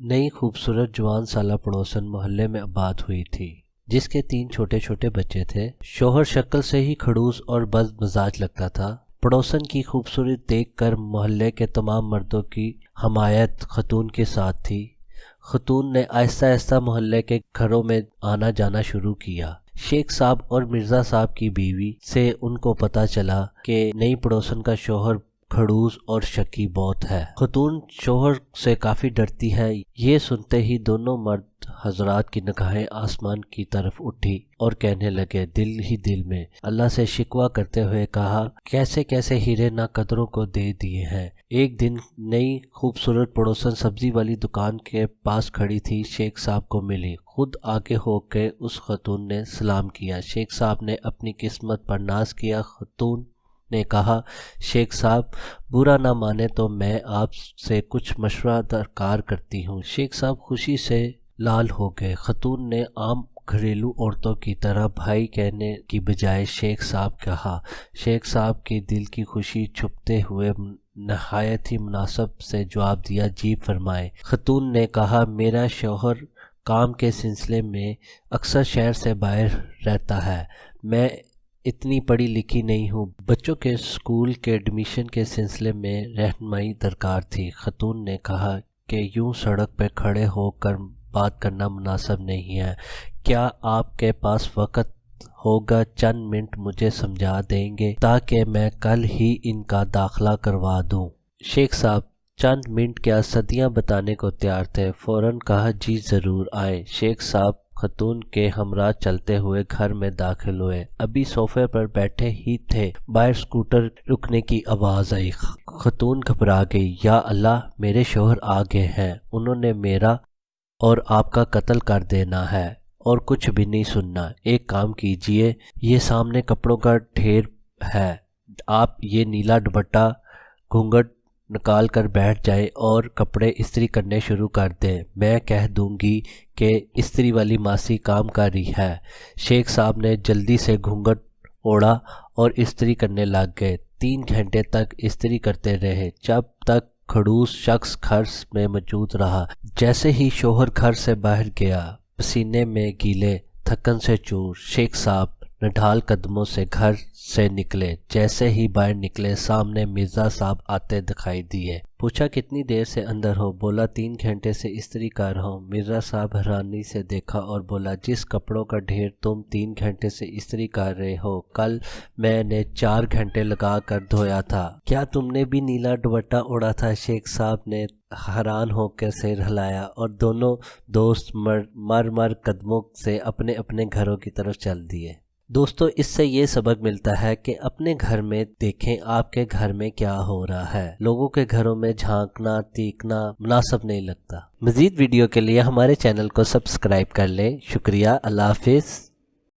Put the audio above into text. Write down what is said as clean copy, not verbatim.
नई खूबसूरत जवान साला पड़ोसन मोहल्ले में आबाद हुई थी, जिसके 3 छोटे छोटे बच्चे थे। शौहर शक्ल से ही खड़ूस और बदमिजाज लगता था। पड़ोसन की खूबसूरती देखकर मोहल्ले के तमाम मर्दों की हमायत खतून के साथ थी। खतून ने आहिस्ता आहिस्ता मोहल्ले के घरों में आना जाना शुरू किया। शेख साहब और मिर्ज़ा साहब की बीवी से उनको पता चला कि नई पड़ोसन का शौहर खड़ूस और शकी बहुत है। खतून शौहर से काफ़ी डरती है। ये सुनते ही दोनों मर्द हजरात की निगाहें आसमान की तरफ उठी और कहने लगे दिल ही दिल में, अल्लाह से शिकवा करते हुए कहा, कैसे कैसे हीरे ना कदरों को दे दिए हैं। एक दिन नई खूबसूरत पड़ोसन सब्जी वाली दुकान के पास खड़ी थी, शेख साहब को मिली। खुद आगे होकर उस खतून ने सलाम किया। शेख साहब ने अपनी किस्मत पर नाज किया। खतून ने कहा, शेख साहब बुरा ना माने तो मैं आपसे कुछ मशवरा दरकार करती हूँ। शेख साहब खुशी से लाल हो गए। खतून ने आम घरेलू औरतों की तरह भाई कहने की बजाय शेख साहब कहा। शेख साहब की दिल की खुशी छुपते हुए नहायत ही मुनासिब से जवाब दिया, जी फरमाए। खतून ने कहा, मेरा शौहर काम के सिलसिले में अक्सर शहर से बाहर रहता है। मैं इतनी पढ़ी लिखी नहीं हूँ। बच्चों के स्कूल के एडमिशन के सिलसिले में रहनुमाई दरकार थी। खतून ने कहा कि यूं सड़क पर खड़े होकर बात करना मुनासिब नहीं है। क्या आपके पास वक्त होगा? चंद मिनट मुझे समझा देंगे ताकि मैं कल ही इनका दाखिला करवा दूं। शेख साहब चंद मिनट क्या सदियां बताने को तैयार थे। फौरन कहा, जी ज़रूर आए। शेख साहब खतून के हमरा चलते हुए घर में दाखिल हुए। अभी सोफे पर बैठे ही थे, बाहर स्कूटर रुकने की आवाज़ आई। खतून घबरा गई। या अल्लाह, मेरे शौहर आ गए हैं। उन्होंने मेरा और आपका कत्ल कर देना है और कुछ भी नहीं सुनना। एक काम कीजिए, ये सामने कपड़ों का ढेर है, आप ये नीला दुपट्टा घूंघट निकाल कर बैठ जाए और कपड़े इस्त्री करने शुरू कर दें। मैं कह दूंगी कि इस्त्री वाली मासी काम कर रही है। शेख साहब ने जल्दी से घूंघट ओढ़ा और इस्त्री करने लग गए। 3 घंटे तक इस्त्री करते रहे, जब तक खड़ूस शख्स घर में मौजूद रहा। जैसे ही शौहर घर से बाहर गया, पसीने में गीले, थकन से चूर, शेख साहब निढाल कदमों से घर से निकले। जैसे ही बाहर निकले, सामने मिर्ज़ा साहब आते दिखाई दिए। पूछा, कितनी देर से अंदर हो? बोला, 3 घंटे से इस्त्री कर रहा हूँ। मिर्ज़ा साहब हैरानी से देखा और बोला, जिस कपड़ों का ढेर तुम 3 घंटे से इस्त्री कर रहे हो, कल मैंने 4 घंटे लगा कर धोया था। क्या तुमने भी नीला दुपट्टा ओढ़ा था? शेख साहब ने हैरान होकर सिर हिलाया और दोनों दोस्त मर मर कदमों से अपने अपने घरों की तरफ चल दिए। दोस्तों, इससे ये सबक मिलता है कि अपने घर में देखें आपके घर में क्या हो रहा है। लोगों के घरों में झांकना तीखना मुनासिब नहीं लगता। मज़ीद वीडियो के लिए हमारे चैनल को सब्सक्राइब कर लें। शुक्रिया। अल्लाह हाफिज़।